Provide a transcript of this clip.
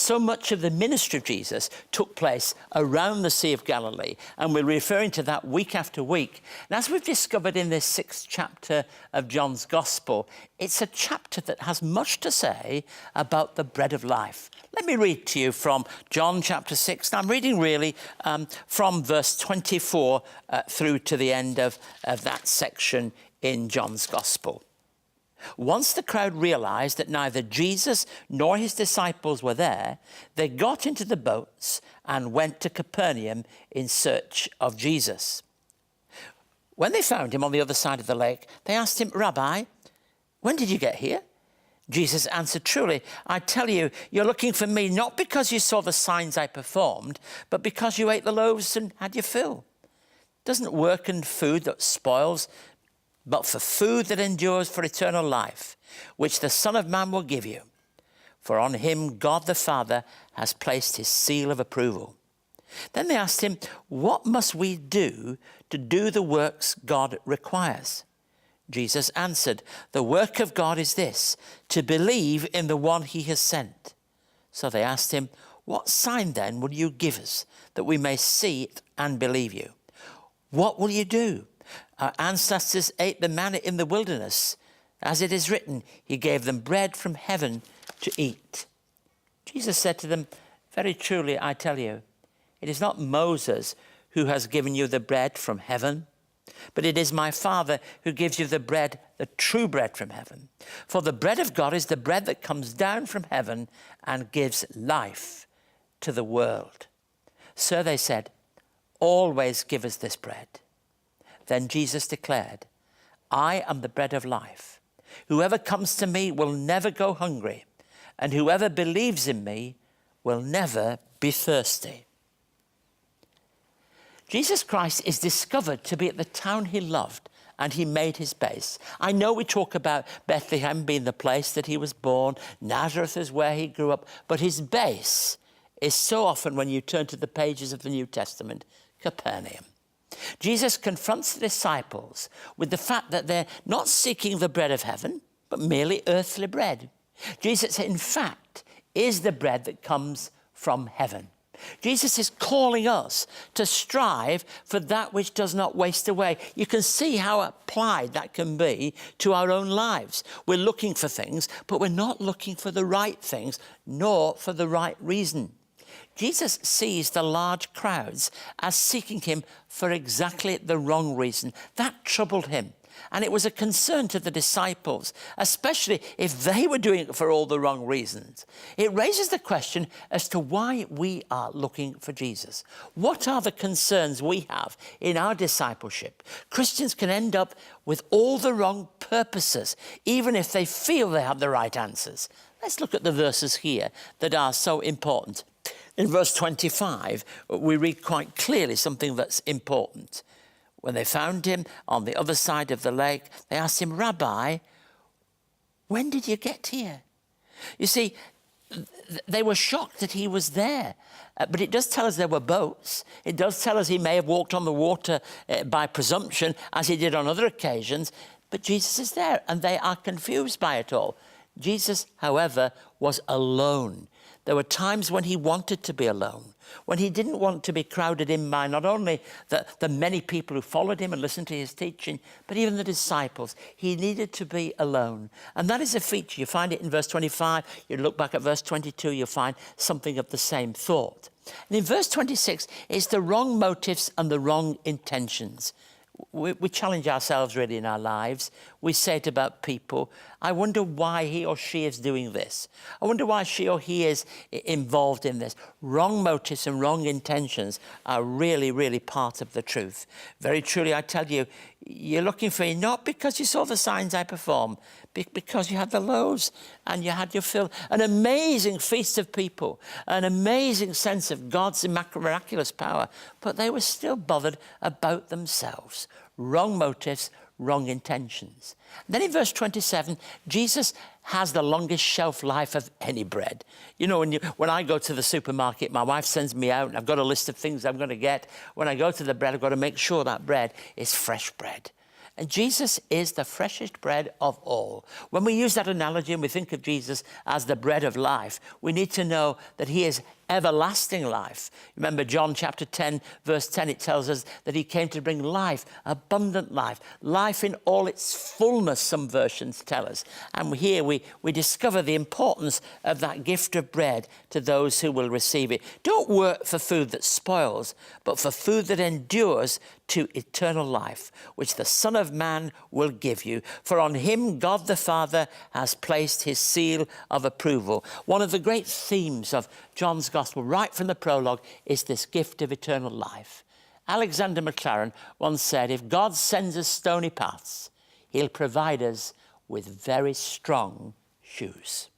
so much of the ministry of Jesus took place around the Sea of Galilee, and we're referring to that week after week. And as we've discovered in this 6th chapter of John's Gospel, it's a chapter that has much to say about the bread of life. Let me read to you from John chapter 6. Now, I'm reading really from verse 24 through to the end of that section in John's Gospel. Once the crowd realized that neither Jesus nor his disciples were there, they got into the boats and went to Capernaum in search of Jesus. When they found him on the other side of the lake, they asked him, "Rabbi, when did you get here?" Jesus answered, "Truly, I tell you, you're looking for me not because you saw the signs I performed, but because you ate the loaves and had your fill. Doesn't work in food that spoils, but for food that endures for eternal life, which the Son of Man will give you. For on him God the Father has placed his seal of approval." Then they asked him, "What must we do to do the works God requires?" Jesus answered, "The work of God is this, to believe in the one he has sent." So they asked him, "What sign then will you give us, that we may see it and believe you? What will you do? Our ancestors ate the manna in the wilderness. As it is written, he gave them bread from heaven to eat." Jesus said to them, "Very truly, I tell you, it is not Moses who has given you the bread from heaven, but it is my Father who gives you the bread, the true bread from heaven. For the bread of God is the bread that comes down from heaven and gives life to the world." "Sir," they said, "always give us this bread." Then Jesus declared, "I am the bread of life. Whoever comes to me will never go hungry, and whoever believes in me will never be thirsty." Jesus Christ is discovered to be at the town he loved, and he made his base. I know we talk about Bethlehem being the place that he was born, Nazareth is where he grew up, but his base is so often, when you turn to the pages of the New Testament, Capernaum. Jesus confronts the disciples with the fact that they're not seeking the bread of heaven, but merely earthly bread. Jesus, in fact, is the bread that comes from heaven. Jesus is calling us to strive for that which does not waste away. You can see how applied that can be to our own lives. We're looking for things, but we're not looking for the right things, nor for the right reason. Jesus sees the large crowds as seeking him for exactly the wrong reason. That troubled him. And it was a concern to the disciples, especially if they were doing it for all the wrong reasons. It raises the question as to why we are looking for Jesus. What are the concerns we have in our discipleship? Christians can end up with all the wrong purposes, even if they feel they have the right answers. Let's look at the verses here that are so important. In verse 25, we read quite clearly something that's important. When they found him on the other side of the lake, they asked him, "Rabbi, when did you get here?" You see, they were shocked that he was there. But it does tell us there were boats. It does tell us he may have walked on the water by presumption, as he did on other occasions. But Jesus is there, and they are confused by it all. Jesus, however, was alone. There were times when he wanted to be alone, when he didn't want to be crowded in by not only the many people who followed him and listened to his teaching, but even the disciples. He needed to be alone. And that is a feature. You find it in verse 25. You look back at verse 22, you'll find something of the same thought. And in verse 26, it's the wrong motives and the wrong intentions. We challenge ourselves really in our lives. We say it about people. I wonder why he or she is doing this. I wonder why she or he is involved in this. Wrong motives and wrong intentions are really, really part of the truth. Very truly, I tell you, you're looking for me not because you saw the signs I performed, because you had the loaves and you had your fill. An amazing feast of people, an amazing sense of God's miraculous power, but they were still bothered about themselves. Wrong motives, wrong intentions. Then in verse 27, Jesus has the longest shelf life of any bread. You know, when I go to the supermarket, my wife sends me out and I've got a list of things I'm going to get. When I go to the bread, I've got to make sure that bread is fresh bread. And Jesus is the freshest bread of all. When we use that analogy and we think of Jesus as the bread of life, we need to know that he is everlasting life. Remember John chapter 10, verse 10, it tells us that he came to bring life, abundant life, life in all its fullness, some versions tell us. And here we discover the importance of that gift of bread to those who will receive it. Don't work for food that spoils, but for food that endures to eternal life, which the Son of Man will give you. For on him God the Father has placed his seal of approval. One of the great themes of John's Gospel, right from the prologue, is this gift of eternal life. Alexander MacLaren once said, if God sends us stony paths, he'll provide us with very strong shoes.